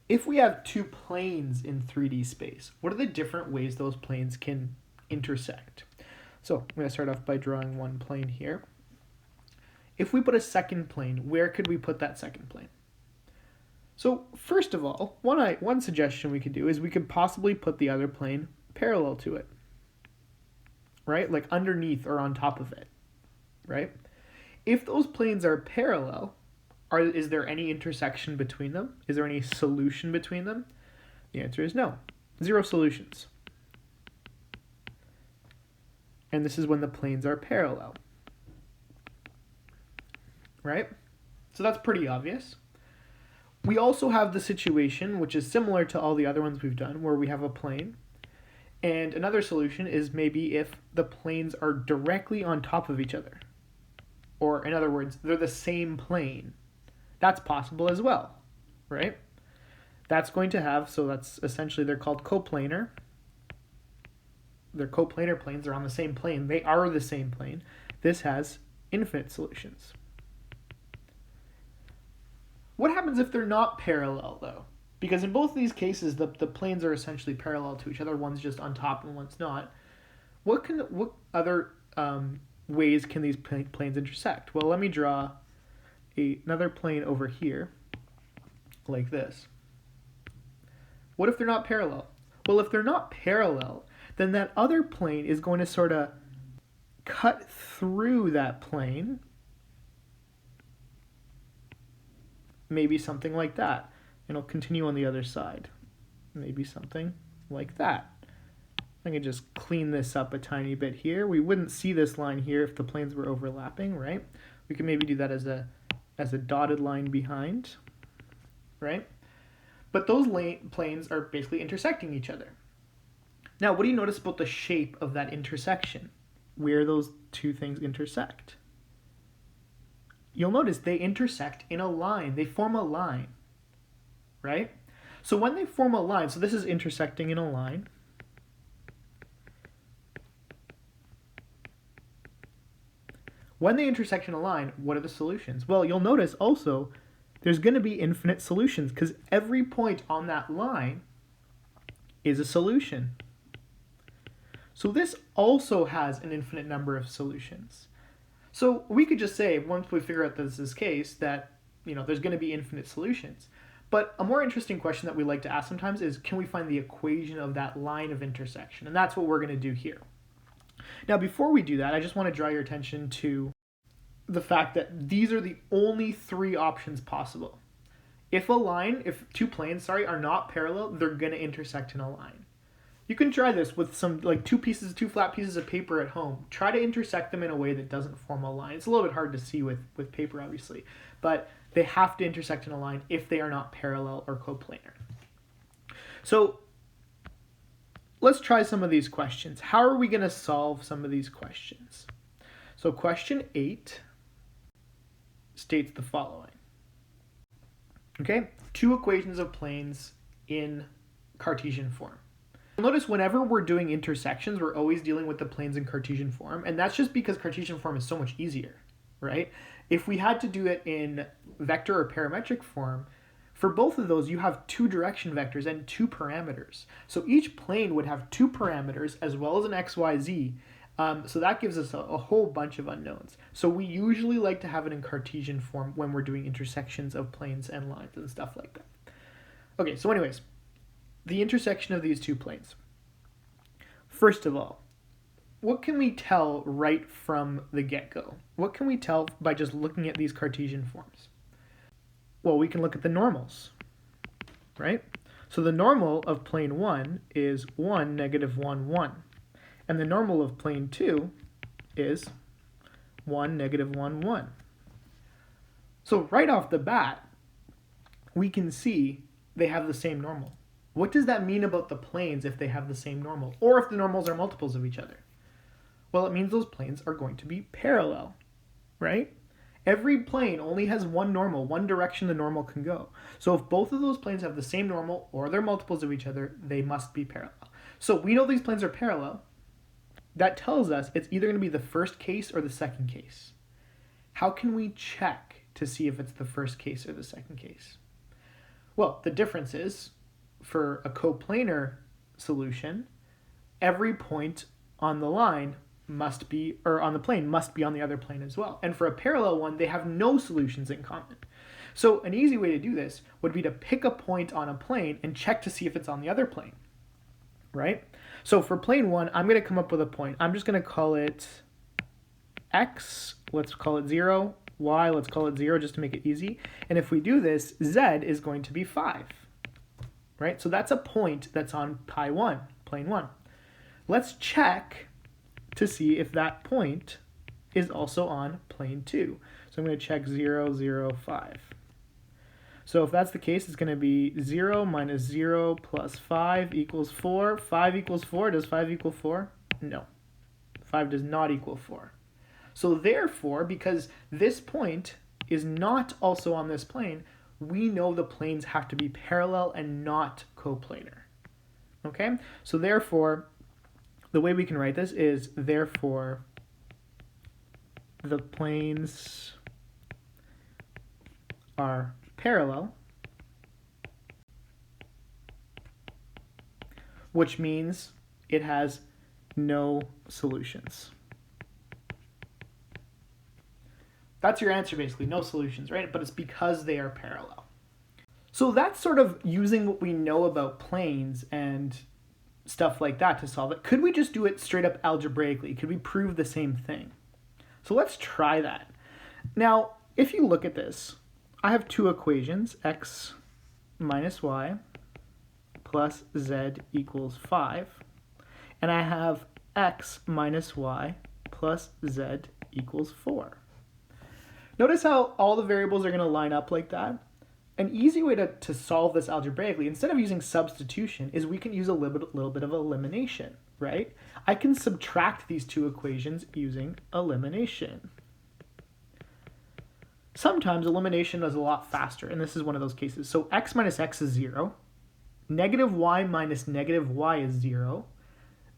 if we have two planes in 3D space, what are the different ways those planes can intersect? So I'm going to start off by drawing one plane here. If we put a second plane, where could we put that second plane? So first of all, one suggestion we could do is we could possibly put the other plane parallel to it, right? Like underneath or on top of it, right? If those planes are parallel, is there any intersection between them? Is there any solution between them? The answer is no. Zero solutions. And this is when the planes are parallel, right? So that's pretty obvious. We also have the situation, which is similar to all the other ones we've done, where we have a plane. And another solution is maybe if the planes are directly on top of each other. Or in other words, they're the same plane. That's possible as well, right? That's going to have, so that's essentially, they're called coplanar. They're coplanar planes, they're on the same plane. They are the same plane. This has infinite solutions. What happens if they're not parallel, though? Because in both of these cases, the planes are essentially parallel to each other. One's just on top and one's not. What other ways can these planes intersect? Well, let me draw another plane over here, like this. What if they're not parallel? Well, if they're not parallel, then that other plane is going to sort of cut through that plane. Maybe something like that. And it'll continue on the other side. Maybe something like that. I can just clean this up a tiny bit here. We wouldn't see this line here if the planes were overlapping, right? We could maybe do that as a dotted line behind, right? But those planes are basically intersecting each other. Now, what do you notice about the shape of that intersection? Where those two things intersect? You'll notice they intersect in a line. They form a line, right? So when they form a line, so this is intersecting in a line. When they intersect in a line, what are the solutions? Well, you'll notice also there's going to be infinite solutions because every point on that line is a solution. So this also has an infinite number of solutions. So we could just say, once we figure out that this is the case, that there's going to be infinite solutions. But a more interesting question that we like to ask sometimes is, can we find the equation of that line of intersection? And that's what we're going to do here. Now, before we do that, I just want to draw your attention to the fact that these are the only three options possible. If two planes, are not parallel, they're going to intersect in a line. You can try this with some, two flat pieces of paper at home. Try to intersect them in a way that doesn't form a line. It's a little bit hard to see with paper, obviously, but they have to intersect in a line if they are not parallel or coplanar. So let's try some of these questions. How are we going to solve some of these questions? So question 8 states the following. Okay, two equations of planes in Cartesian form. Notice whenever we're doing intersections, we're always dealing with the planes in Cartesian form, and that's just because Cartesian form is so much easier, right? If we had to do it in vector or parametric form, for both of those, you have two direction vectors and two parameters. So each plane would have two parameters as well as an x, y, z. So that gives us a whole bunch of unknowns. So we usually like to have it in Cartesian form when we're doing intersections of planes and lines and stuff like that. Okay, so anyways, the intersection of these two planes. First of all, what can we tell right from the get-go? What can we tell by just looking at these Cartesian forms? Well, we can look at the normals, right? So the normal of plane 1 is 1, negative 1, 1. And the normal of plane 2 is 1, negative 1, 1. So right off the bat, we can see they have the same normal. What does that mean about the planes if they have the same normal? Or if the normals are multiples of each other? Well, it means those planes are going to be parallel, right? Every plane only has one normal, one direction the normal can go. So if both of those planes have the same normal or they're multiples of each other, they must be parallel. So we know these planes are parallel. That tells us it's either going to be the first case or the second case. How can we check to see if it's the first case or the second case? Well, the difference is, for a coplanar solution, every point on the line must be, or on the plane, must be on the other plane as well. And for a parallel one, they have no solutions in common. So an easy way to do this would be to pick a point on a plane and check to see if it's on the other plane, right? So for plane 1, I'm going to come up with a point. I'm just going to call it x, let's call it 0, y, let's call it 0 just to make it easy. And if we do this, z is going to be 5, right? So that's a point that's on pi 1, plane 1. Let's check to see if that point is also on plane 2. So I'm going to check 0, 0, 5. So if that's the case, it's going to be 0 minus 0 plus 5 equals 4. 5 equals 4. Does 5 equal 4? No. 5 does not equal 4. So therefore, because this point is not also on this plane, we know the planes have to be parallel and not coplanar. Okay? So therefore, the way we can write this is, therefore, the planes are parallel, which means it has no solutions. That's your answer, basically, no solutions, right? But it's because they are parallel. So that's sort of using what we know about planes and stuff like that to solve it. Could we just do it straight up algebraically? Could we prove the same thing? So let's try that. Now, if you look at this, I have two equations, x minus y plus z equals 5, and I have x minus y plus z equals 4. Notice how all the variables are going to line up like that? An easy way to solve this algebraically, instead of using substitution, is we can use a little bit of elimination, right? I can subtract these two equations using elimination. Sometimes elimination is a lot faster, and this is one of those cases. So x minus x is 0, negative y minus negative y is 0,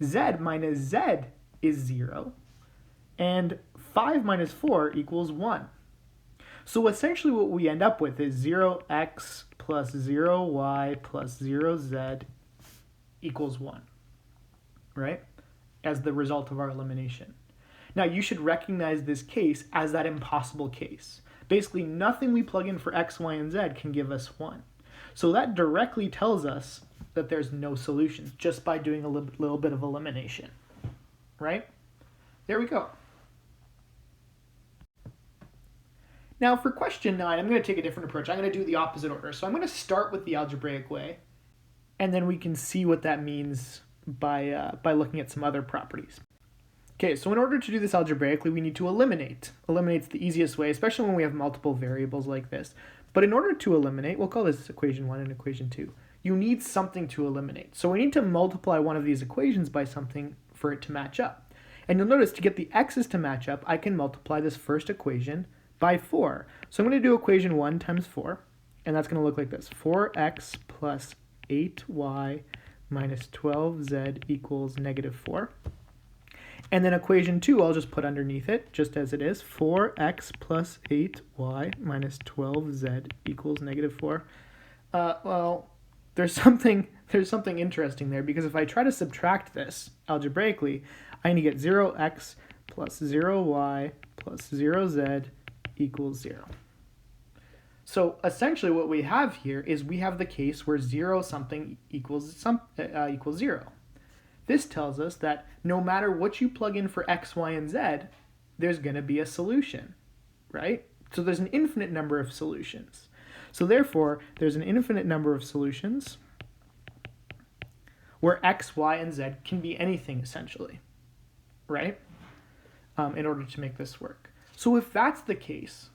z minus z is 0, and 5 minus 4 equals 1. So essentially what we end up with is 0x plus 0y plus 0z equals 1, right? As the result of our elimination. Now you should recognize this case as that impossible case. Basically nothing we plug in for x, y, and z can give us 1. So that directly tells us that there's no solutions just by doing a little bit of elimination, right? There we go. Now for question 9, I'm going to take a different approach. I'm going to do the opposite order. So I'm going to start with the algebraic way, and then we can see what that means by looking at some other properties. Okay, so in order to do this algebraically, we need to eliminate. Eliminate's the easiest way, especially when we have multiple variables like this. But in order to eliminate, we'll call this equation 1 and equation 2. You need something to eliminate. So we need to multiply one of these equations by something for it to match up. And you'll notice to get the x's to match up, I can multiply this first equation by 4. So I'm going to do equation 1 times 4, and that's going to look like this. 4x plus 8y minus 12z equals negative 4. And then equation 2, I'll just put underneath it, just as it is. 4x plus 8y minus 12z equals negative 4. Well, there's something interesting there, because if I try to subtract this algebraically, I need to get 0x plus 0y plus 0z equals 0. So essentially what we have here is we have the case where 0 something equals 0. This tells us that no matter what you plug in for x, y, and z, there's going to be a solution, right? So there's an infinite number of solutions. So therefore, there's an infinite number of solutions where x, y, and z can be anything essentially, right? In order to make this work. So if that's the case,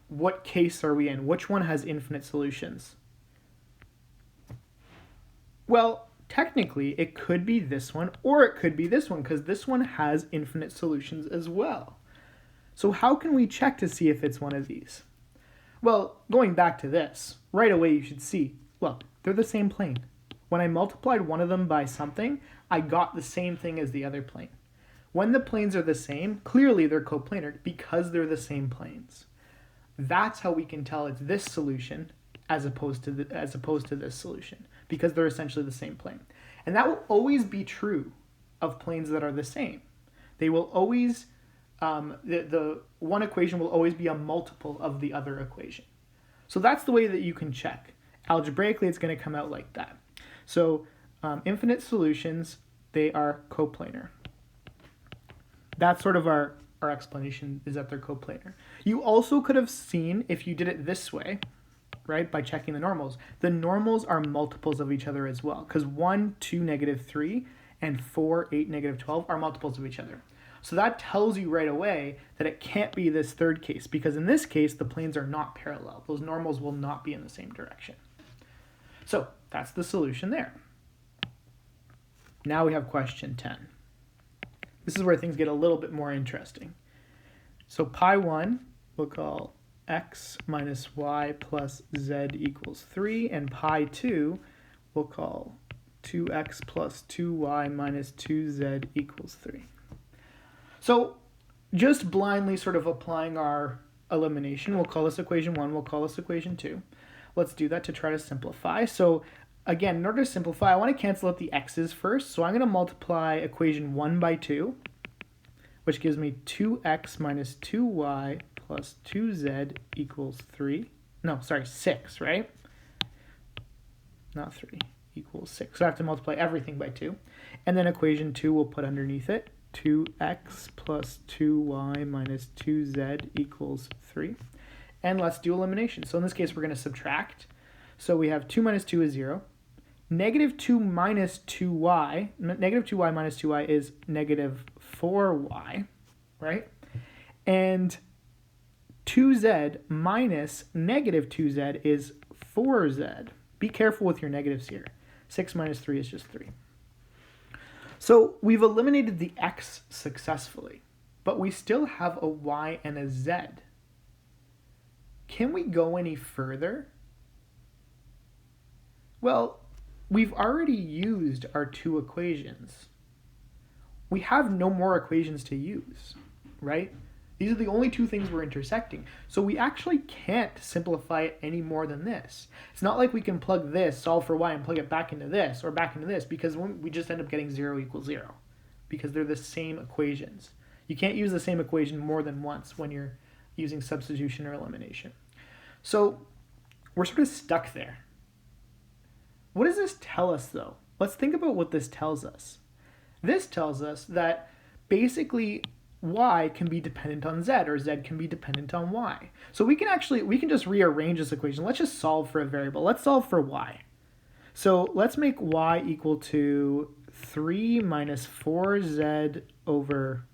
what case are we in? Which one has infinite solutions? Well, technically, it could be this one, or it could be this one, because this one has infinite solutions as well. So how can we check to see if it's one of these? Well, going back to this, right away you should see, look, they're the same plane. When I multiplied one of them by something, I got the same thing as the other plane. When the planes are the same, clearly they're coplanar because they're the same planes. That's how we can tell it's this solution as opposed to this solution, because they're essentially the same plane. And that will always be true of planes that are the same. They will always, the one equation will always be a multiple of the other equation. So that's the way that you can check. Algebraically, it's going to come out like that. So infinite solutions, they are coplanar. That's sort of our explanation, is that they're coplanar. You also could have seen, if you did it this way, right, by checking the normals, the normals are multiples of each other as well, because 1, 2, -3, and 4, 8, -12 are multiples of each other. So that tells you right away that it can't be this third case, because in this case, the planes are not parallel. Those normals will not be in the same direction. So that's the solution there. Now we have question 10. This is where things get a little bit more interesting. So pi 1 we'll call x minus y plus z equals 3, and pi 2 we'll call 2x plus 2y minus 2z equals 3. So just blindly sort of applying our elimination, we'll call this equation 1, we'll call this equation 2. Let's do that to try to simplify. So again, in order to simplify, I want to cancel out the x's first. So I'm going to multiply equation 1 by 2, which gives me 2x minus 2y plus 2z equals 3. No, sorry, 6, right? Not 3, equals 6. So I have to multiply everything by 2. And then equation 2 we'll put underneath it. 2x plus 2y minus 2z equals 3. And let's do elimination. So in this case, we're going to subtract. So we have 2 minus 2 is 0. Negative 2 minus 2y, negative 2y minus 2y is negative 4y, right? And 2z minus negative 2z is 4z. Be careful with your negatives here. 6 minus 3 is just 3. So we've eliminated the x successfully, but we still have a y and a z. Can we go any further? Well, we've already used our two equations. We have no more equations to use, right? These are the only two things we're intersecting. So we actually can't simplify it any more than this. It's not like we can plug this, solve for y, and plug it back into this or back into this, because we just end up getting 0 equals 0, because they're the same equations. You can't use the same equation more than once when you're using substitution or elimination. So we're sort of stuck there. What does this tell us, though? Let's think about what this tells us. This tells us that basically y can be dependent on z, or z can be dependent on y. So we can just rearrange this equation. Let's just solve for a variable. Let's solve for y. So let's make y equal to 3 minus 4z over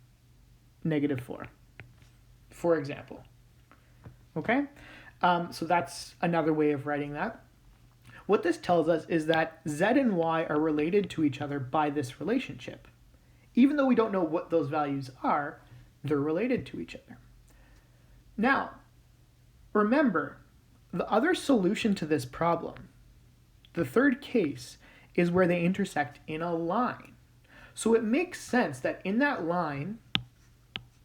negative 4, for example. Okay? So that's another way of writing that. What this tells us is that z and y are related to each other by this relationship. Even though we don't know what those values are, they're related to each other. Now, remember, the other solution to this problem, the third case, is where they intersect in a line. So it makes sense that in that line,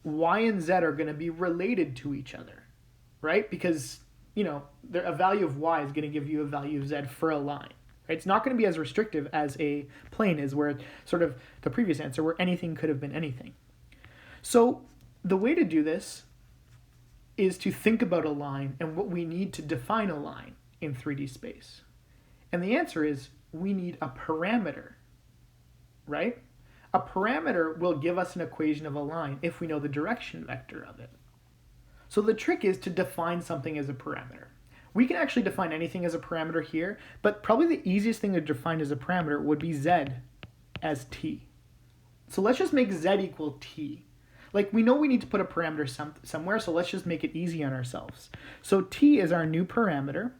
y and z are going to be related to each other, right? Because, you know, a value of y is going to give you a value of z for a line. Right? It's not going to be as restrictive as a plane is, where sort of the previous answer, where anything could have been anything. So the way to do this is to think about a line and what we need to define a line in 3D space. And the answer is we need a parameter, right? A parameter will give us an equation of a line if we know the direction vector of it. So the trick is to define something as a parameter. We can actually define anything as a parameter here, but probably the easiest thing to define as a parameter would be z as t. So let's just make z equal t. Like, we know we need to put a parameter somewhere, so let's just make it easy on ourselves. So t is our new parameter,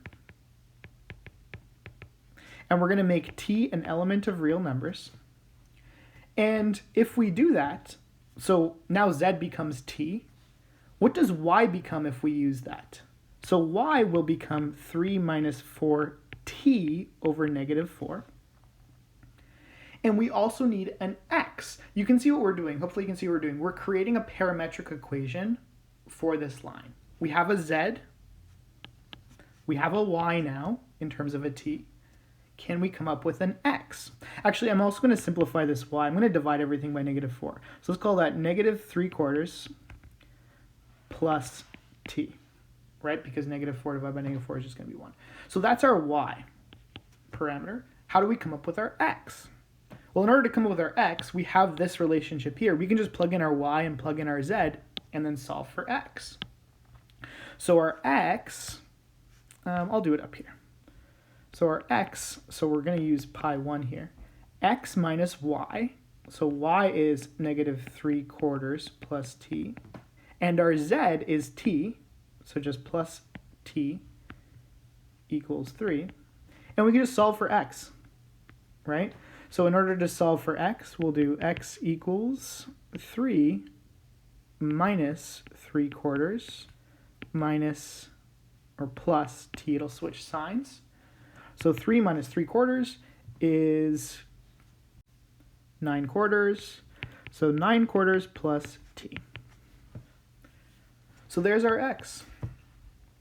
and we're going to make t an element of real numbers. And if we do that, so now z becomes t, what does y become if we use that? So y will become 3 minus 4t over negative 4. And we also need an x. You can see what we're doing. Hopefully you can see what we're doing. We're creating a parametric equation for this line. We have a z. We have a y now in terms of a t. Can we come up with an x? Actually, I'm also going to simplify this y. I'm going to divide everything by -4. So let's call that -3/4 plus t, right? Because -4 divided by -4 is just going to be 1. So that's our y parameter. How do we come up with our x? Well, in order to come up with our x, we have this relationship here. We can just plug in our y and plug in our z and then solve for x. So our x, I'll do it up here. So our x, so we're going to use pi 1 here. X minus y, so y is -3/4 plus t. And our z is t, so just plus t equals 3. And we can just solve for x, right? So in order to solve for x, we'll do x equals 3 minus 3/4 minus or plus t. It'll switch signs. So 3 minus 3/4 is 9/4. So 9/4 plus t. So there's our x.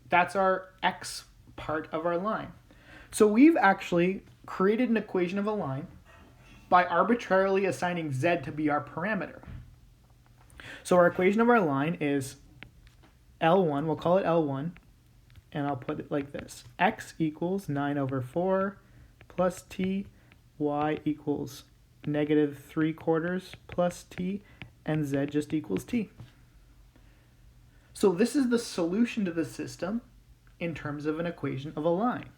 That's our x part of our line. So we've actually created an equation of a line by arbitrarily assigning z to be our parameter. So our equation of our line is L1, we'll call it L1, and I'll put it like this. X equals 9/4 plus t, y equals -3/4 plus t, and z just equals t. So this is the solution to the system in terms of an equation of a line.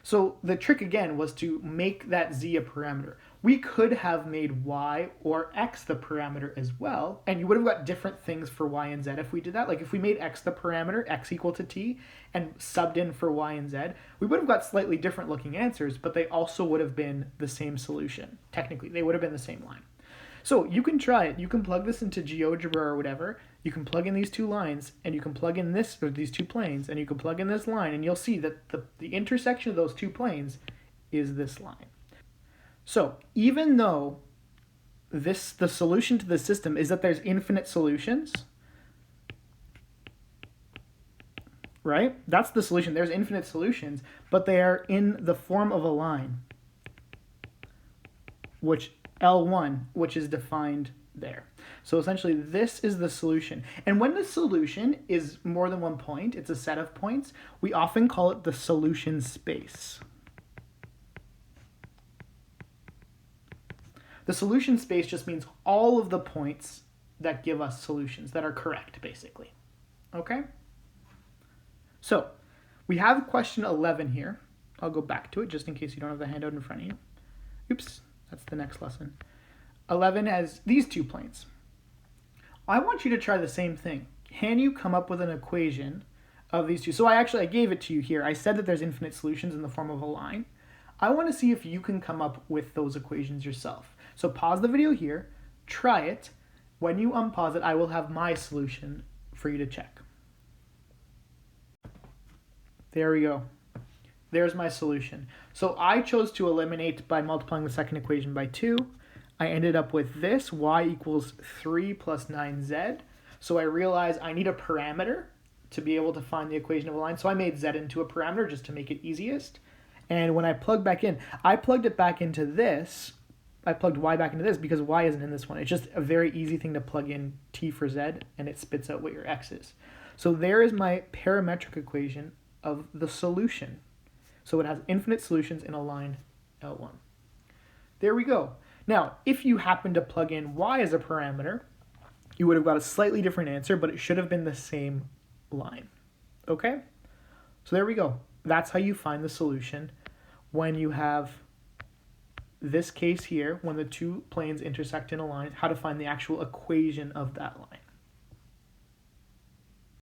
So the trick again was to make that z a parameter. We could have made y or x the parameter as well, and you would have got different things for y and z if we did that. Like if we made x the parameter, x equal to t, and subbed in for y and z, we would have got slightly different looking answers, but they also would have been the same solution. Technically, they would have been the same line. So you can try it. You can plug this into GeoGebra or whatever. You can plug in these two lines, and you can plug in this, or these two planes, and you can plug in this line, and you'll see that the intersection of those two planes is this line. So even though the solution to the system is that there's infinite solutions, right? That's the solution. There's infinite solutions, but they are in the form of a line, which L1, which is defined there. So essentially this is the solution. And when the solution is more than one point, it's a set of points, we often call it the solution space. The solution space just means all of the points that give us solutions that are correct, basically. Okay? So we have question 11 here. I'll go back to it just in case you don't have the handout in front of you. Oops, that's the next lesson. 11 has these two planes. I want you to try the same thing. Can you come up with an equation of these two? So I gave it to you here. I said that there's infinite solutions in the form of a line. I want to see if you can come up with those equations yourself. So pause the video here, try it. When you unpause it, I will have my solution for you to check. There we go. There's my solution. So I chose to eliminate by multiplying the second equation by 2. I ended up with this, y equals 3 plus 9z. So I realized I need a parameter to be able to find the equation of a line. So I made z into a parameter just to make it easiest. And when I plug back in, I plugged it back into this. I plugged y back into this because y isn't in this one. It's just a very easy thing to plug in t for z, and it spits out what your x is. So there is my parametric equation of the solution. So it has infinite solutions in a line L1. There we go. Now, if you happen to plug in y as a parameter, you would have got a slightly different answer, but it should have been the same line. Okay? So there we go. That's how you find the solution when you have this case here, when the two planes intersect in a line, how to find the actual equation of that line.